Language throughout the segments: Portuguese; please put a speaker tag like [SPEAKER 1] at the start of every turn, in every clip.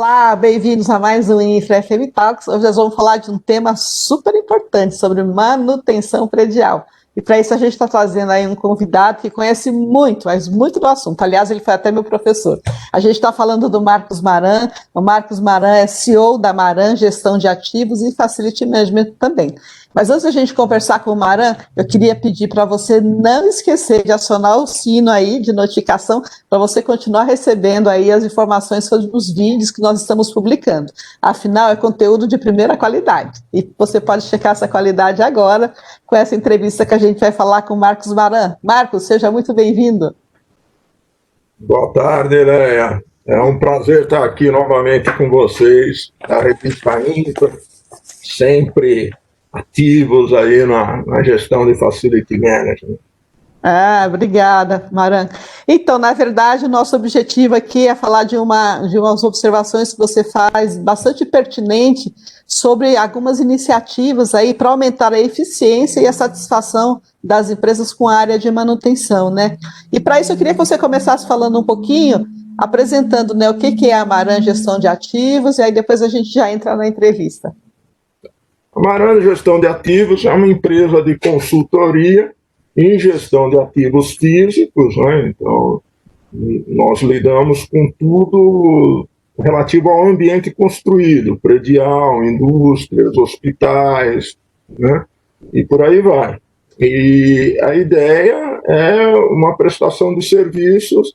[SPEAKER 1] Olá, bem-vindos a mais um Infra FM Talks. Hoje nós vamos falar de um tema super importante sobre manutenção predial. E para isso a gente está trazendo aí um convidado que conhece muito, mas muito do assunto. Aliás, ele foi até meu professor. A gente está falando do Marcos Maran. O Marcos Maran é CEO da Maran Gestão de Ativos e Facility Management também. Mas antes da gente conversar com o Maran, eu queria pedir para você não esquecer de acionar o sino aí de notificação para você continuar recebendo aí as informações sobre os vídeos que nós estamos publicando. Afinal, é conteúdo de primeira qualidade. E você pode checar essa qualidade agora com essa entrevista que a gente vai falar com o Marcos Maran. Marcos, seja muito bem-vindo.
[SPEAKER 2] Boa tarde, Leia. É um prazer estar aqui novamente com vocês, da revista Infra, sempre ativos aí na gestão de Facility Management.
[SPEAKER 1] Obrigada, Maran. Então, na verdade, o nosso objetivo aqui é falar de umas observações que você faz bastante pertinente sobre algumas iniciativas aí para aumentar a eficiência e a satisfação das empresas com a área de manutenção, né? E para isso eu queria que você começasse falando um pouquinho, apresentando, né, o que é a Maran Gestão de Ativos, e aí depois a gente já entra na entrevista.
[SPEAKER 2] A Maran Gestão de Ativos é uma empresa de consultoria em gestão de ativos físicos, né? Então, nós lidamos com tudo relativo ao ambiente construído, predial, indústrias, hospitais, né? E por aí vai. E a ideia é uma prestação de serviços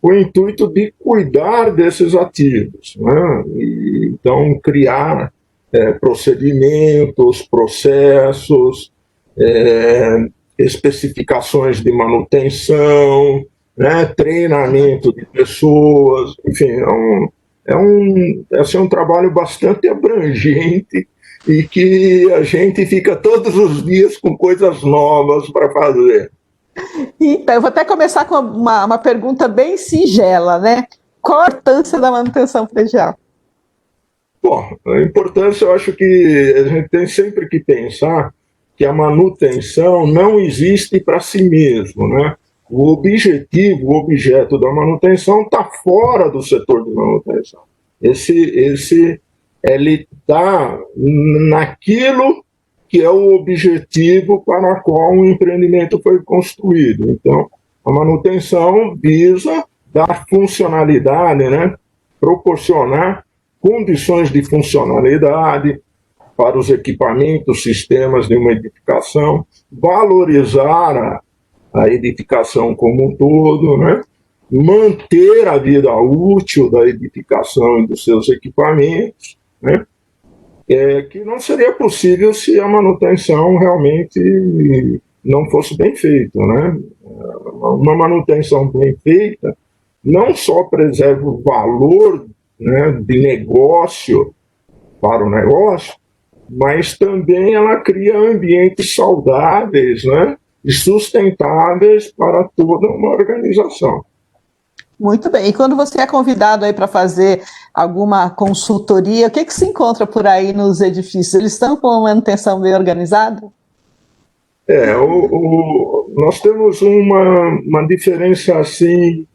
[SPEAKER 2] com o intuito de cuidar desses ativos, né? E, então, criar procedimentos, processos, especificações de manutenção, né, treinamento de pessoas, enfim, é um trabalho bastante abrangente e que a gente fica todos os dias com coisas novas para fazer.
[SPEAKER 1] Então, eu vou até começar com uma pergunta bem singela, né? Qual a importância da manutenção predial?
[SPEAKER 2] Bom, a importância, eu acho que a gente tem sempre que pensar que a manutenção não existe para si mesmo, né? O objetivo, o objeto da manutenção está fora do setor de manutenção. Ele está naquilo que é o objetivo para o qual o empreendimento foi construído. Então, a manutenção visa dar funcionalidade, né? Proporcionar condições de funcionalidade para os equipamentos, sistemas de uma edificação, valorizar a edificação como um todo, né? Manter a vida útil da edificação e dos seus equipamentos, né? Que não seria possível se a manutenção realmente não fosse bem feita, né? Uma manutenção bem feita não só preserva o valor, né, de negócio para o negócio, mas também ela cria ambientes saudáveis, né, e sustentáveis para toda uma organização.
[SPEAKER 1] Muito bem. E quando você é convidado aí para fazer alguma consultoria, o que se encontra por aí nos edifícios? Eles estão com uma manutenção bem organizada?
[SPEAKER 2] Nós temos uma diferença assim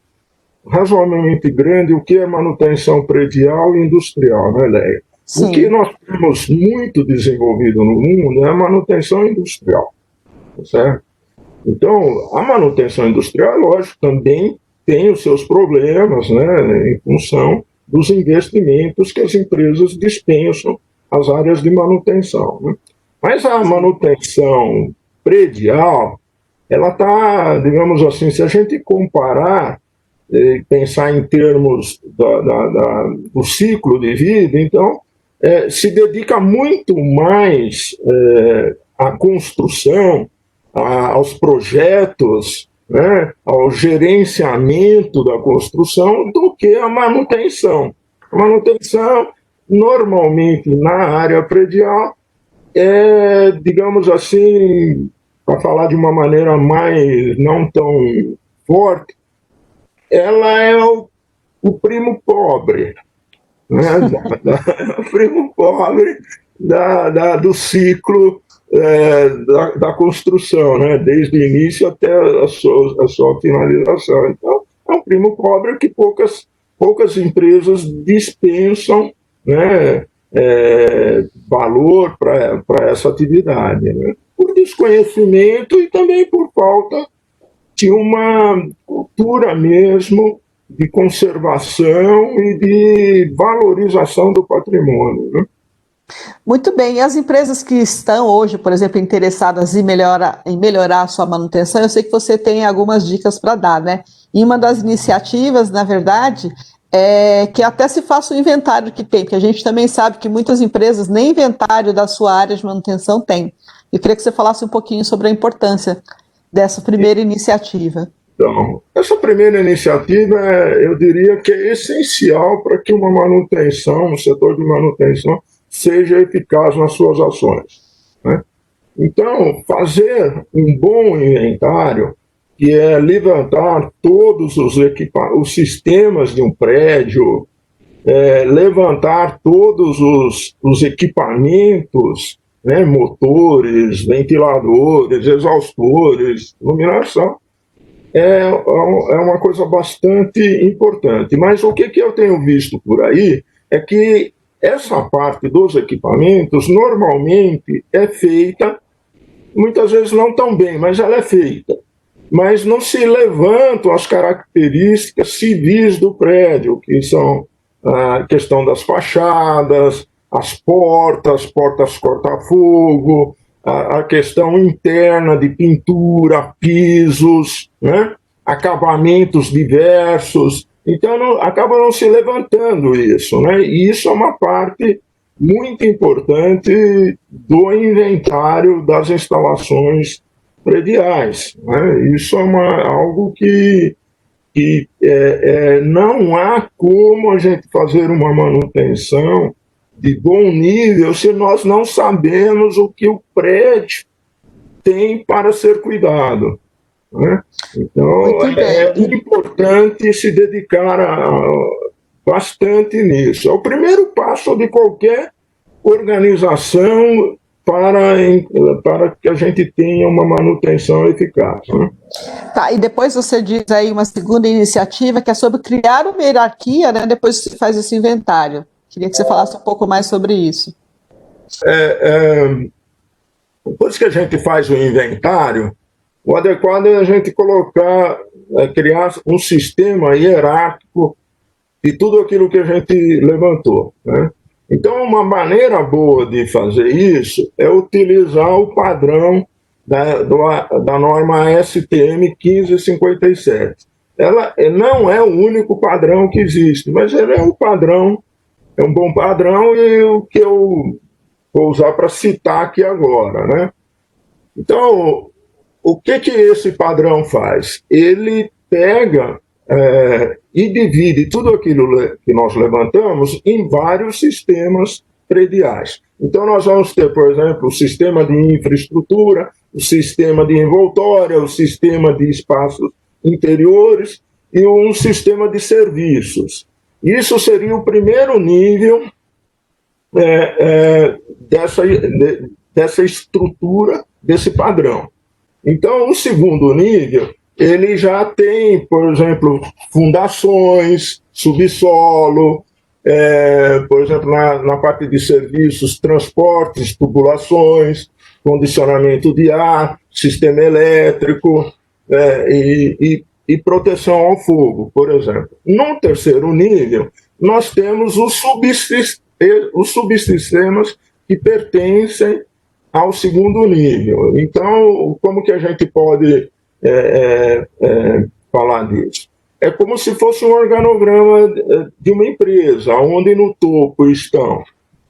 [SPEAKER 2] razoavelmente grande o que é manutenção predial e industrial, né, Leia? Sim. O que nós temos muito desenvolvido no mundo é a manutenção industrial, certo? Então, a manutenção industrial, lógico, também tem os seus problemas, né, em função dos investimentos que as empresas dispensam às áreas de manutenção, né? Mas a manutenção predial, ela está, digamos assim, se a gente comparar, pensar em termos do ciclo de vida, então, se dedica muito mais à construção, aos projetos, né, ao gerenciamento da construção, do que a manutenção. A manutenção, normalmente, na área predial, digamos assim, para falar de uma maneira mais não tão forte, ela é o primo pobre, né? O primo pobre do ciclo da construção, né? Desde o início até a sua finalização. Então, é um primo pobre que poucas poucas empresas dispensam, né, valor para essa atividade, né? Por desconhecimento e também por falta de uma cultura mesmo de conservação e de valorização do patrimônio, né?
[SPEAKER 1] Muito bem, e as empresas que estão hoje, por exemplo, interessadas em melhorar a sua manutenção, eu sei que você tem algumas dicas para dar, né? E uma das iniciativas, na verdade, é que até se faça o inventário que tem, porque a gente também sabe que muitas empresas nem inventário da sua área de manutenção têm. Eu queria que você falasse um pouquinho sobre a importância dessa primeira iniciativa.
[SPEAKER 2] Então, essa primeira iniciativa, eu diria que é essencial para que uma manutenção, um setor de manutenção, seja eficaz nas suas ações, né? Então, fazer um bom inventário, que é levantar todos os sistemas de um prédio, levantar todos os equipamentos, né, motores, ventiladores, exaustores, iluminação, é uma coisa bastante importante. Mas o que eu tenho visto por aí é que essa parte dos equipamentos normalmente é feita, muitas vezes não tão bem, mas ela é feita. Mas não se levantam as características civis do prédio, que são a questão das fachadas, as portas corta-fogo, a questão interna de pintura, pisos, né? Acabamentos diversos. Então, acaba não se levantando isso, né? E isso é uma parte muito importante do inventário das instalações prediais, né? Isso é algo que não há como a gente fazer uma manutenção de bom nível se nós não sabemos o que o prédio tem para ser cuidado, né? Então, é importante se dedicar bastante nisso. É o primeiro passo de qualquer organização para que a gente tenha uma manutenção eficaz, né?
[SPEAKER 1] Tá, e depois você diz aí uma segunda iniciativa que é sobre criar uma hierarquia, né? Depois você faz esse inventário. Queria que você falasse um pouco mais sobre isso.
[SPEAKER 2] Depois que a gente faz o inventário, o adequado é a gente criar um sistema hierárquico de tudo aquilo que a gente levantou, né? Então, uma maneira boa de fazer isso é utilizar o padrão da norma STM 1557. Ela não é o único padrão que existe, mas ele é um padrão, é um bom padrão, e o que eu vou usar para citar aqui agora, né? Então, o que esse padrão faz? Ele pega e divide tudo aquilo que nós levantamos em vários sistemas prediais. Então, nós vamos ter, por exemplo, o sistema de infraestrutura, o sistema de envoltória, o sistema de espaços interiores e um sistema de serviços. Isso seria o primeiro nível dessa estrutura, desse padrão. Então, o segundo nível, ele já tem, por exemplo, fundações, subsolo, por exemplo, na parte de serviços, transportes, tubulações, condicionamento de ar, sistema elétrico, e proteção ao fogo, por exemplo. No terceiro nível, nós temos os subsistemas que pertencem ao segundo nível. Então, como que a gente pode falar disso? É como se fosse um organograma de uma empresa, onde no topo estão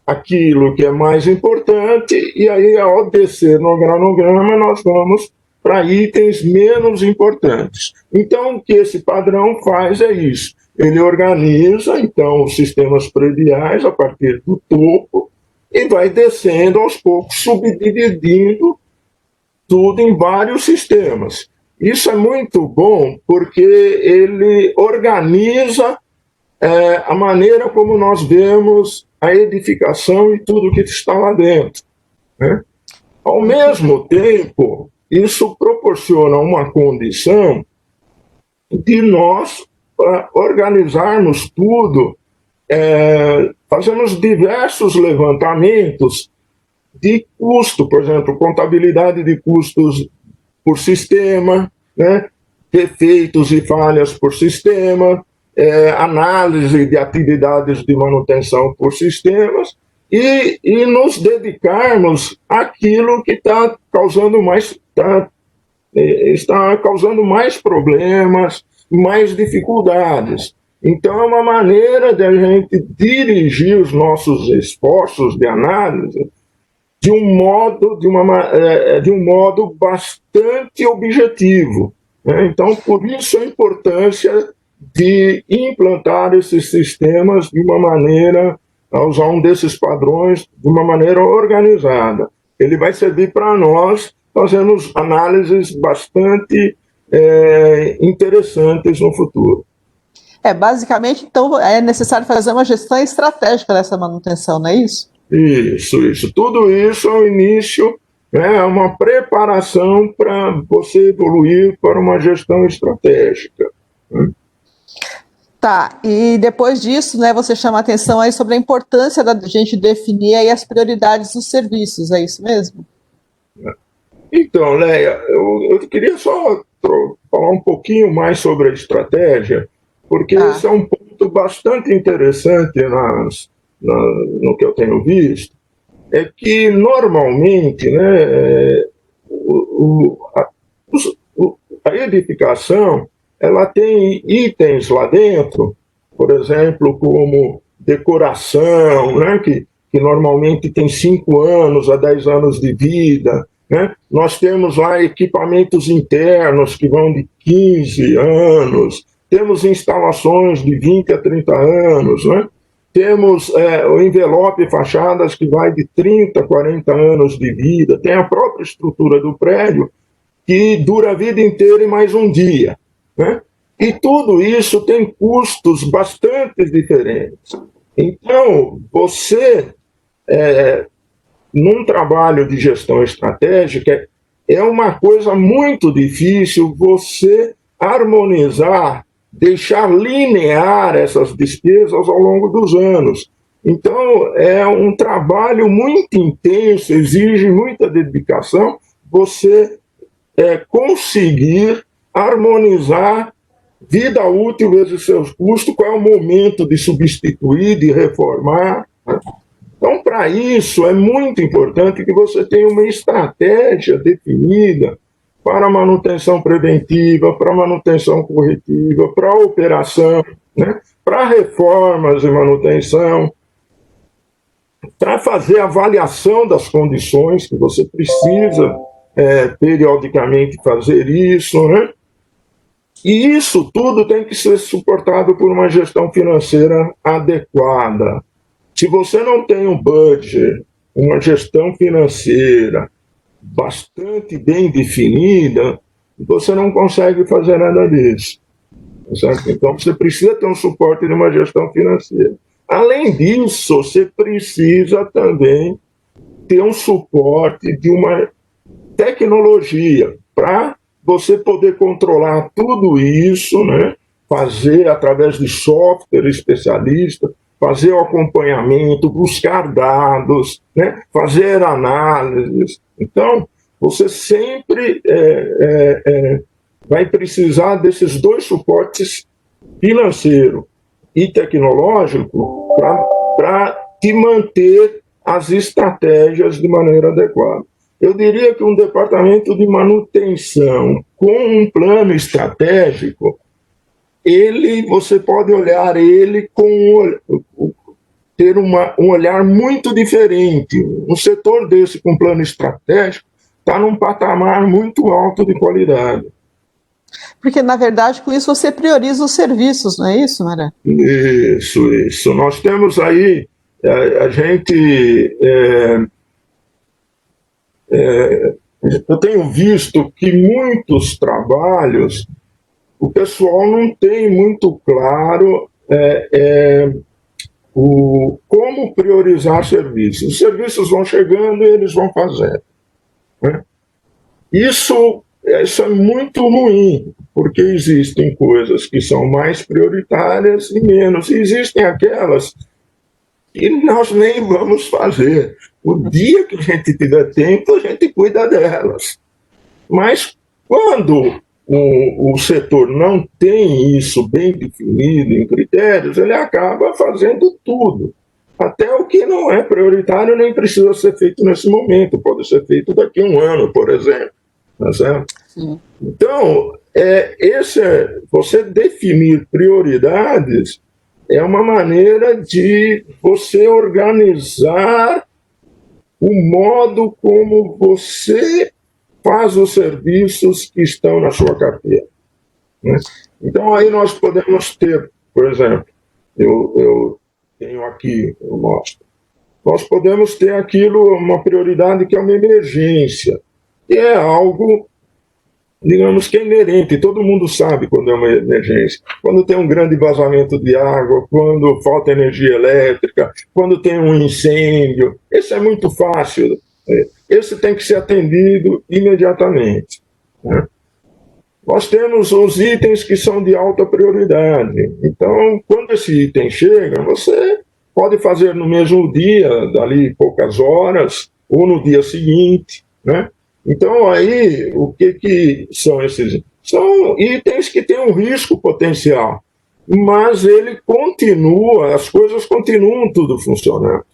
[SPEAKER 2] aquilo que é mais importante, e aí, ao descer no organograma, nós vamos para itens menos importantes. Então, o que esse padrão faz é isso. Ele organiza, então, os sistemas prediais a partir do topo e vai descendo aos poucos, subdividindo tudo em vários sistemas. Isso é muito bom porque ele organiza a maneira como nós vemos a edificação e tudo que está lá dentro, né? Ao mesmo tempo, isso proporciona uma condição de nós para organizarmos tudo, fazemos diversos levantamentos de custo, por exemplo, contabilidade de custos por sistema, né? Defeitos e falhas por sistema, análise de atividades de manutenção por sistemas, e nos dedicarmos àquilo que está causando mais problemas, mais dificuldades. Então, é uma maneira de a gente dirigir os nossos esforços de análise de um modo bastante objetivo, né? Então, por isso a importância de implantar esses sistemas de uma maneira, a usar um desses padrões de uma maneira organizada. Ele vai servir para nós fazermos análises bastante interessantes no futuro.
[SPEAKER 1] Basicamente, então, é necessário fazer uma gestão estratégica dessa manutenção, não é isso?
[SPEAKER 2] Isso. Tudo isso ao início é uma preparação para você evoluir para uma gestão estratégica.
[SPEAKER 1] Tá, e depois disso, né, você chama a atenção aí sobre a importância da gente definir aí as prioridades dos serviços, é isso mesmo?
[SPEAKER 2] Então, Leia, eu queria só falar um pouquinho mais sobre a estratégia, porque esse é um ponto bastante interessante no que eu tenho visto, é que normalmente, né, a edificação ela tem itens lá dentro, por exemplo, como decoração, né, que normalmente tem 5 anos a 10 anos de vida, né? Nós temos lá equipamentos internos que vão de 15 anos, temos instalações de 20 a 30 anos, né? Temos o envelope fachadas que vai de 30 a 40 anos de vida, tem a própria estrutura do prédio que dura a vida inteira e mais um dia, né? E tudo isso tem custos bastante diferentes. Então, você, num trabalho de gestão estratégica, é uma coisa muito difícil você harmonizar, deixar linear essas despesas ao longo dos anos. Então, é um trabalho muito intenso, exige muita dedicação, você conseguir harmonizar vida útil vezes seus custos, qual é o momento de substituir, de reformar. Então, para isso, é muito importante que você tenha uma estratégia definida para manutenção preventiva, para manutenção corretiva, para operação, né? Para reformas e manutenção, para fazer avaliação das condições, que você precisa periodicamente fazer isso, né? E isso tudo tem que ser suportado por uma gestão financeira adequada. Se você não tem um budget, uma gestão financeira bastante bem definida, você não consegue fazer nada disso. Certo? Então, você precisa ter um suporte de uma gestão financeira. Além disso, você precisa também ter um suporte de uma tecnologia para você poder controlar tudo isso, né? Fazer através de software especialista, fazer o acompanhamento, buscar dados, né? Fazer análises. Então, você sempre vai precisar desses dois suportes, financeiro e tecnológico, para te manter as estratégias de maneira adequada. Eu diria que um departamento de manutenção com um plano estratégico, você pode olhar ele ter um olhar muito diferente. Um setor desse com plano estratégico está num patamar muito alto de qualidade.
[SPEAKER 1] Porque, na verdade, com isso você prioriza os serviços, não é isso, Maré?
[SPEAKER 2] Isso. Nós temos aí, eu tenho visto que muitos trabalhos, o pessoal não tem muito claro como priorizar serviços. Os serviços vão chegando e eles vão fazendo, né? Isso isso é muito ruim, porque existem coisas que são mais prioritárias e menos, e existem aquelas que nós nem vamos fazer. O dia que a gente tiver tempo, a gente cuida delas. Mas quando o setor não tem isso bem definido em critérios, ele acaba fazendo tudo. Até o que não é prioritário nem precisa ser feito nesse momento, pode ser feito daqui a um ano, por exemplo. Tá certo?
[SPEAKER 1] Sim.
[SPEAKER 2] Então, você definir prioridades é uma maneira de você organizar o modo como você faz os serviços que estão na sua carteira. Né? Então, aí nós podemos ter, por exemplo, eu tenho aqui, eu mostro, nós podemos ter aquilo, uma prioridade que é uma emergência, que é algo, digamos que é inerente, todo mundo sabe quando é uma emergência, quando tem um grande vazamento de água, quando falta energia elétrica, quando tem um incêndio, esse é muito fácil, esse tem que ser atendido imediatamente. Né? Nós temos os itens que são de alta prioridade, então quando esse item chega, você pode fazer no mesmo dia, dali poucas horas, ou no dia seguinte, né? Então, aí, o que são esses? São itens que têm um risco potencial, mas ele continua, as coisas continuam tudo funcionando.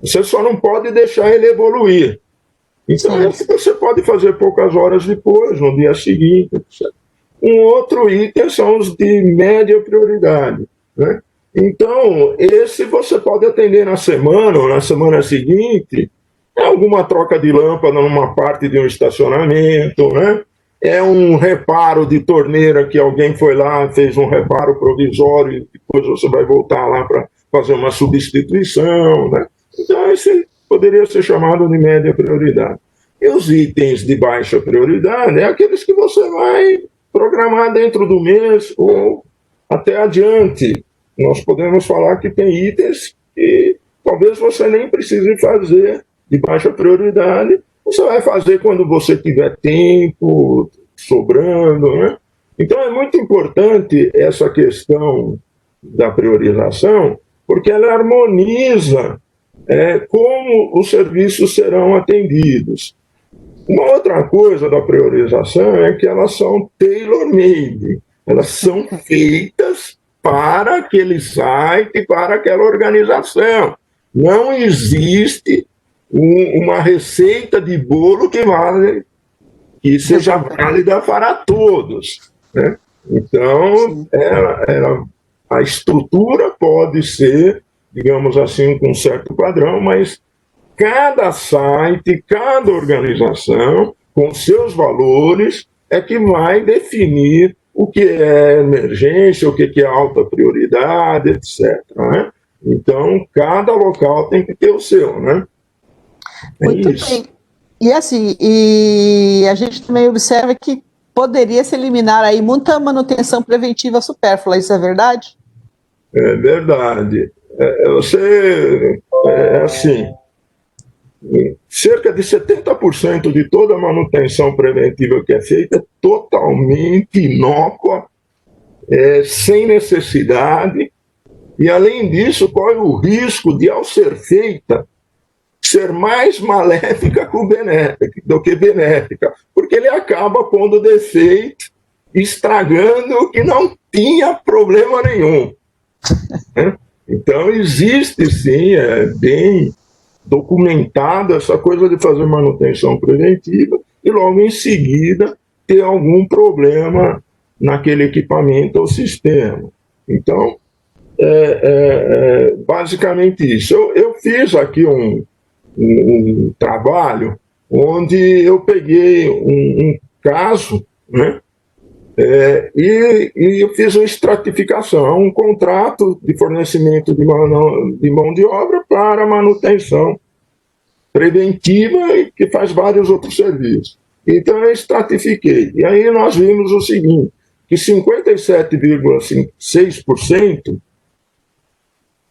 [SPEAKER 2] Você só não pode deixar ele evoluir. Então, você pode fazer poucas horas depois, no dia seguinte, etc. Um outro item são os de média prioridade, né? Então, esse você pode atender na semana ou na semana seguinte, é alguma troca de lâmpada numa parte de um estacionamento, né? É um reparo de torneira que alguém foi lá, fez um reparo provisório e depois você vai voltar lá para fazer uma substituição, né? Então, esse poderia ser chamado de média prioridade. E os itens de baixa prioridade é aqueles que você vai programar dentro do mês ou até adiante. Nós podemos falar que tem itens que talvez você nem precise fazer de baixa prioridade, você vai fazer quando você tiver tempo sobrando, né? Então é muito importante essa questão da priorização, porque ela harmoniza como os serviços serão atendidos. Uma outra coisa da priorização é que elas são tailor-made, elas são feitas para aquele site, para aquela organização. Não existe uma receita de bolo que seja válida para todos. Né? Então, a estrutura pode ser, digamos assim, com um certo padrão, mas cada site, cada organização, com seus valores, é que vai definir o que é emergência, o que é alta prioridade, etc. Né? Então, cada local tem que ter o seu, né?
[SPEAKER 1] Muito bem. E assim, a gente também observa que poderia se eliminar aí muita manutenção preventiva supérflua, isso é verdade?
[SPEAKER 2] É verdade. Assim, cerca de 70% de toda a manutenção preventiva que é feita é totalmente inócua, sem necessidade, e além disso corre o risco de, ao ser feita, ser mais maléfica do que benéfica, porque ele acaba pondo defeito, estragando o que não tinha problema nenhum. Né? Então existe sim, é bem documentada essa coisa de fazer manutenção preventiva e logo em seguida ter algum problema naquele equipamento ou sistema. Então, basicamente isso. Eu fiz aqui um trabalho onde eu peguei um caso, né? E eu fiz uma estratificação, um contrato de fornecimento de mão de obra para manutenção preventiva e que faz vários outros serviços. Então eu estratifiquei. E aí nós vimos o seguinte, que 57,6%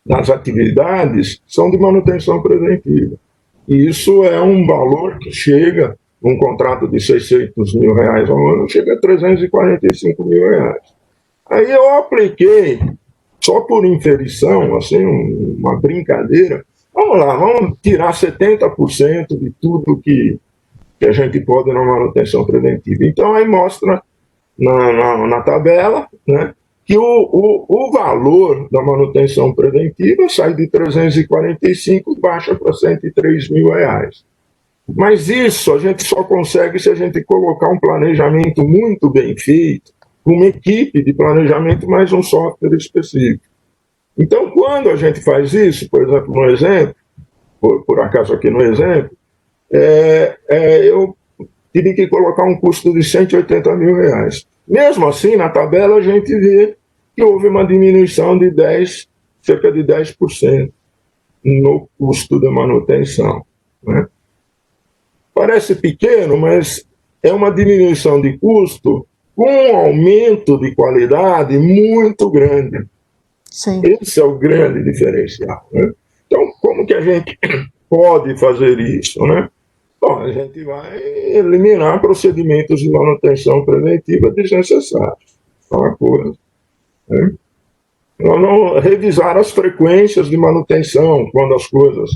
[SPEAKER 2] das atividades são de manutenção preventiva. E isso é um valor que chega um contrato de 600 mil reais ao ano, chega a 345 mil reais. Aí eu apliquei, só por inferição, assim, uma brincadeira, vamos lá, vamos tirar 70% de tudo que a gente pode na manutenção preventiva. Então aí mostra na tabela, né, que o valor da manutenção preventiva sai de 345 e baixa para 103 mil reais. Mas isso a gente só consegue se a gente colocar um planejamento muito bem feito, uma equipe de planejamento mais um software específico. Então, quando a gente faz isso, por exemplo, no exemplo, por acaso aqui no exemplo, eu tive que colocar um custo de 180 mil reais. Mesmo assim, na tabela a gente vê que houve uma diminuição de cerca de 10% no custo da manutenção, né? Parece pequeno, mas é uma diminuição de custo com um aumento de qualidade muito grande.
[SPEAKER 1] Sim.
[SPEAKER 2] Esse é o grande diferencial, né? Então, como que a gente pode fazer isso, né? Bom, a gente vai eliminar procedimentos de manutenção preventiva desnecessários. É uma coisa, né? Não revisar as frequências de manutenção, quando as coisas...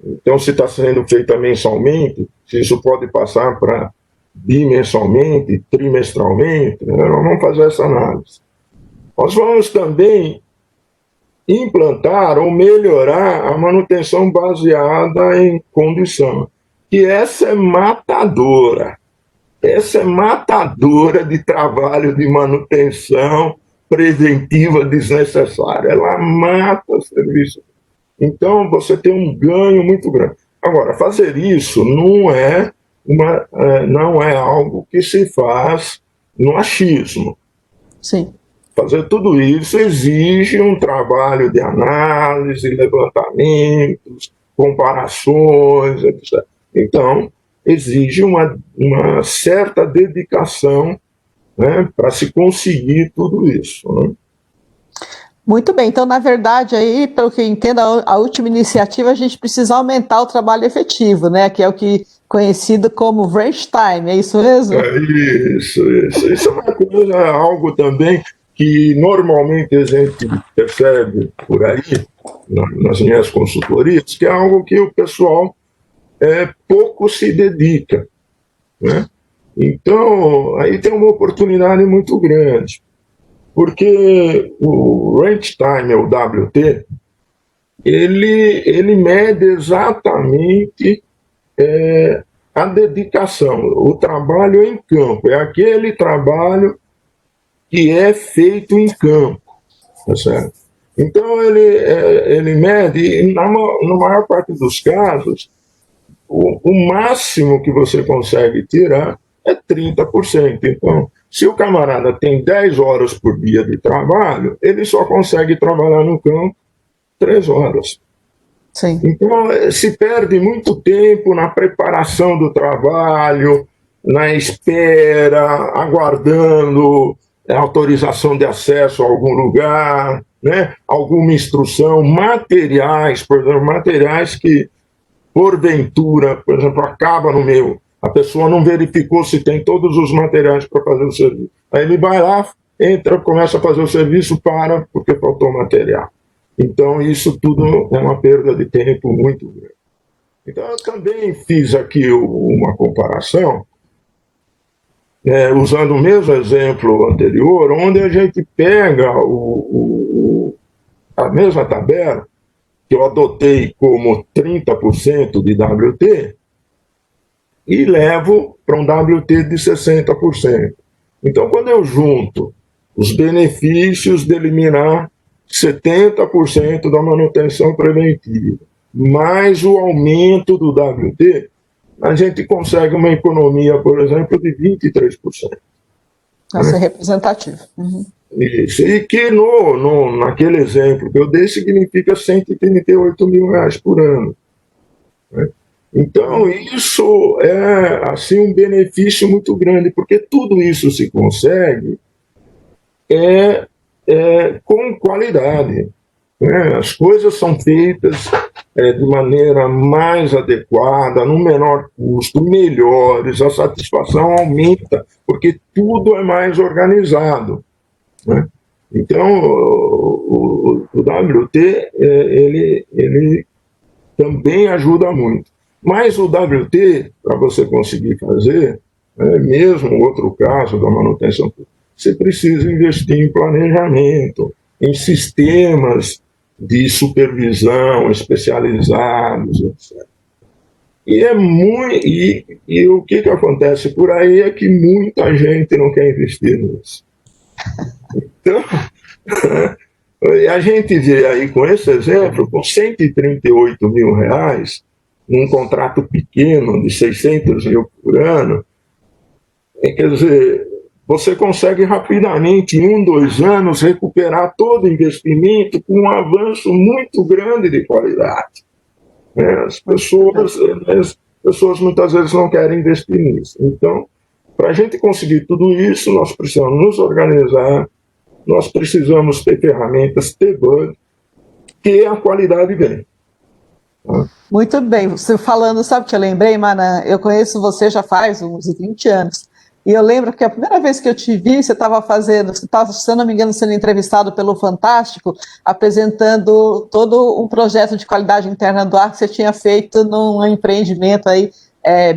[SPEAKER 2] Então, se está sendo feita mensalmente, se isso pode passar para bimensalmente, trimestralmente, né? Nós vamos fazer essa análise. Nós vamos também implantar ou melhorar a manutenção baseada em condição, que essa é matadora. Essa é matadora de trabalho de manutenção preventiva desnecessária. Ela mata o serviço. Então, você tem um ganho muito grande. Agora, fazer isso não é algo que se faz no achismo.
[SPEAKER 1] Sim.
[SPEAKER 2] Fazer tudo isso exige um trabalho de análise, levantamentos, comparações, etc. Então, exige uma certa dedicação, né, para se conseguir tudo isso, né?
[SPEAKER 1] Muito bem, então, na verdade, aí, pelo que eu entendo, a última iniciativa, a gente precisa aumentar o trabalho efetivo, né? Que é o que conhecido como range time, é isso mesmo?
[SPEAKER 2] Isso é uma coisa, algo também que normalmente a gente percebe por aí, nas minhas consultorias, que é algo que o pessoal pouco se dedica, né? Então, aí tem uma oportunidade muito grande, porque o range time, o WT, ele mede exatamente a dedicação, o trabalho em campo, é aquele trabalho que é feito em campo, tá certo? Então, ele mede, e na maior parte dos casos, o máximo que você consegue tirar é 30%. Então, se o camarada tem 10 horas por dia de trabalho, ele só consegue trabalhar no campo 3 horas.
[SPEAKER 1] Sim.
[SPEAKER 2] Então, se perde muito tempo na preparação do trabalho, na espera, aguardando autorização de acesso a algum lugar, né? Alguma instrução, materiais, por exemplo, materiais que, porventura, por exemplo, acaba no meio. A pessoa não verificou se tem todos os materiais para fazer o serviço. Aí ele vai lá, entra, começa a fazer o serviço, para, porque faltou material. Então, isso tudo é uma perda de tempo muito grande. Então, eu também fiz aqui uma comparação, usando o mesmo exemplo anterior, onde a gente pega a mesma tabela, que eu adotei como 30% de WT, e levo para um WT de 60%. Então, quando eu junto os benefícios de eliminar 70% da manutenção preventiva, mais o aumento do WT, a gente consegue uma economia, por exemplo, de 23%.
[SPEAKER 1] Nossa, é representativo. Uhum.
[SPEAKER 2] Isso. E que naquele exemplo que eu dei, significa 138 mil reais por ano, né? Então, isso é assim, um benefício muito grande, porque tudo isso se consegue com qualidade, né? As coisas são feitas de maneira mais adequada, no menor custo, melhores, a satisfação aumenta, porque tudo é mais organizado, né? Então, o WT, ele também ajuda muito. Mas o WT, para você conseguir fazer, mesmo outro caso da manutenção, você precisa investir em planejamento, em sistemas de supervisão especializados, etc. E o que acontece por aí é que muita gente não quer investir nisso. Então, a gente vê aí com esse exemplo, com R$138 mil, num contrato pequeno de 600 mil por ano, quer dizer, você consegue rapidamente, em 2 anos, recuperar todo o investimento com um avanço muito grande de qualidade. As pessoas muitas vezes não querem investir nisso. Então, para a gente conseguir tudo isso, nós precisamos nos organizar, nós precisamos ter ferramentas, ter bug, que a qualidade vem.
[SPEAKER 1] Muito bem, você falando, sabe o que eu lembrei, Manan? Eu conheço você já faz uns 20 anos. E eu lembro que a primeira vez que eu te vi, você estava, se eu não me engano, sendo entrevistado pelo Fantástico, apresentando todo um projeto de qualidade interna do ar que você tinha feito num empreendimento aí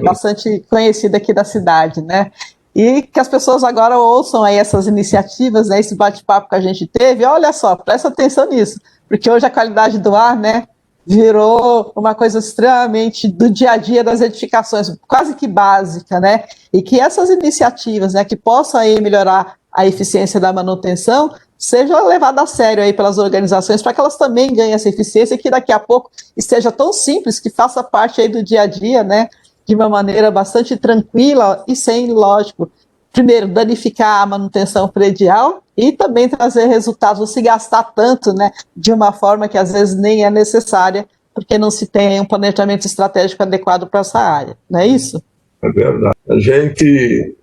[SPEAKER 1] bastante conhecido aqui da cidade, né? E que as pessoas agora ouçam aí essas iniciativas, né, esse bate-papo que a gente teve. Olha só, presta atenção nisso, porque hoje a qualidade do ar, né, virou uma coisa extremamente do dia a dia das edificações, quase que básica, né? E que essas iniciativas, né, que possam aí melhorar a eficiência da manutenção, sejam levadas a sério aí pelas organizações, para que elas também ganhem essa eficiência e que daqui a pouco esteja tão simples que faça parte aí do dia a dia, né, de uma maneira bastante tranquila e sem, lógico, primeiro, danificar a manutenção predial e também trazer resultados, não se gastar tanto, né, de uma forma que às vezes nem é necessária, porque não se tem um planejamento estratégico adequado para essa área, não é isso?
[SPEAKER 2] É verdade. A gente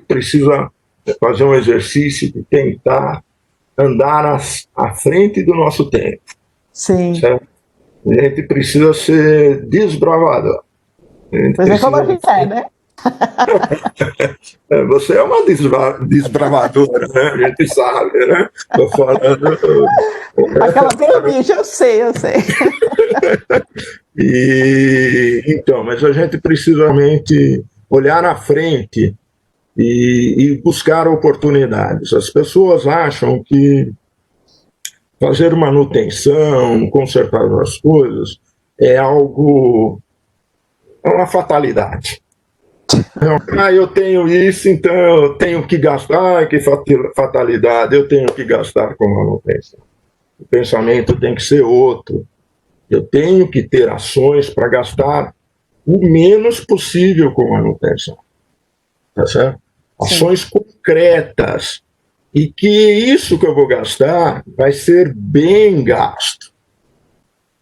[SPEAKER 2] precisa fazer um exercício de tentar andar à frente do nosso tempo.
[SPEAKER 1] Sim.
[SPEAKER 2] Certo? A gente precisa ser desbravador.
[SPEAKER 1] Pois é, como a gente né?
[SPEAKER 2] Você é uma desbravadora, né? A gente sabe, né? Estou falando.
[SPEAKER 1] Aquela verbiagem, eu sei.
[SPEAKER 2] Então, mas a gente precisa realmente olhar à frente e buscar oportunidades. As pessoas acham que fazer manutenção, consertar as coisas, é uma fatalidade. Eu tenho isso, então eu tenho que gastar, que fatalidade, eu tenho que gastar com manutenção. O pensamento tem que ser outro. Eu tenho que ter ações para gastar o menos possível com manutenção. Tá certo? Ações concretas. E que isso que eu vou gastar vai ser bem gasto.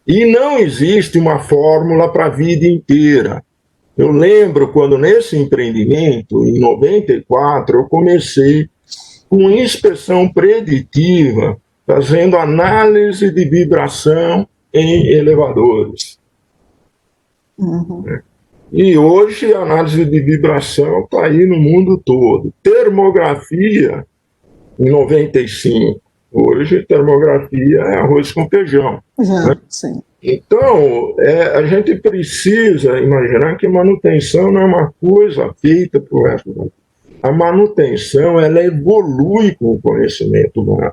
[SPEAKER 2] E não existe uma fórmula para a vida inteira. Eu lembro quando nesse empreendimento, em 94, eu comecei com inspeção preditiva, fazendo análise de vibração em elevadores. E hoje a análise de vibração está aí no mundo todo. Termografia, em 95. Hoje, termografia é arroz com feijão. Né?
[SPEAKER 1] Sim.
[SPEAKER 2] Então, a gente precisa imaginar que manutenção não é uma coisa feita para o resto da vida. A manutenção, ela evolui com o conhecimento humano.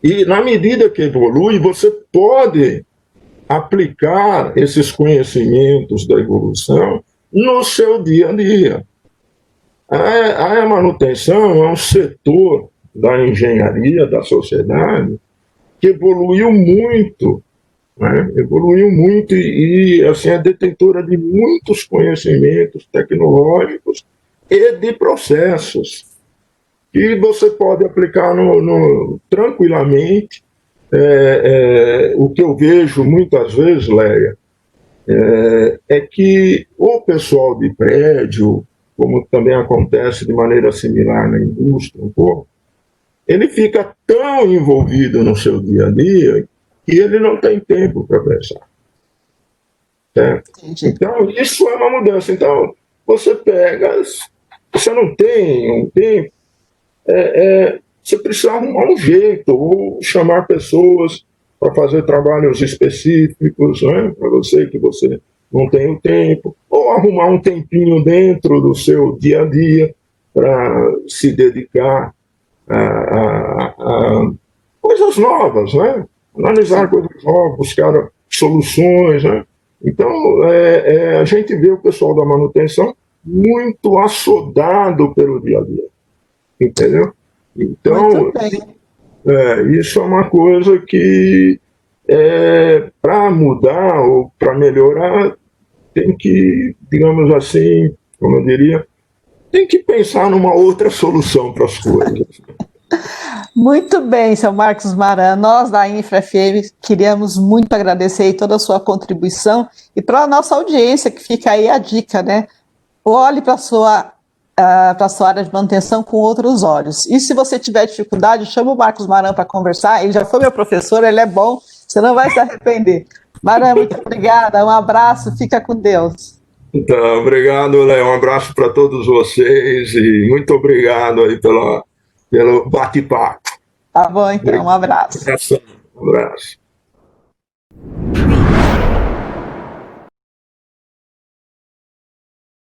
[SPEAKER 2] E, na medida que evolui, você pode aplicar esses conhecimentos da evolução no seu dia a dia. A manutenção é um setor da engenharia, da sociedade, que evoluiu muito, né? Evoluiu muito e assim, é detentora de muitos conhecimentos tecnológicos e de processos que você pode aplicar tranquilamente. O que eu vejo muitas vezes, Léia, é que o pessoal de prédio, como também acontece de maneira similar na indústria um pouco, ele fica tão envolvido no seu dia a dia e ele não tem tempo para pensar. Certo? Então, isso é uma mudança. Então, você pega, você não tem um tempo, você precisa arrumar um jeito, ou chamar pessoas para fazer trabalhos específicos, né, para você que você não tem o tempo, ou arrumar um tempinho dentro do seu dia a dia para se dedicar a coisas novas, né? Analisar coisas novas, buscar soluções, né? Então, a gente vê o pessoal da manutenção muito assodado pelo dia a dia, entendeu? Então, isso é uma coisa que, para mudar ou para melhorar, tem que, digamos assim, como eu diria, tem que pensar numa outra solução para as coisas.
[SPEAKER 1] Muito bem, seu Marcos Maran. Nós da InfraFM queríamos muito agradecer toda a sua contribuição e para a nossa audiência, que fica aí a dica, né? Olhe para a sua área de manutenção com outros olhos. E se você tiver dificuldade, chama o Marcos Maran para conversar. Ele já foi meu professor, ele é bom, você não vai se arrepender. Maran, muito obrigada, um abraço, fica com Deus.
[SPEAKER 2] Então, obrigado, Léo. Um abraço para todos vocês e muito obrigado aí pelo bate-papo.
[SPEAKER 1] Tá bom, então, um abraço.
[SPEAKER 2] Um abraço.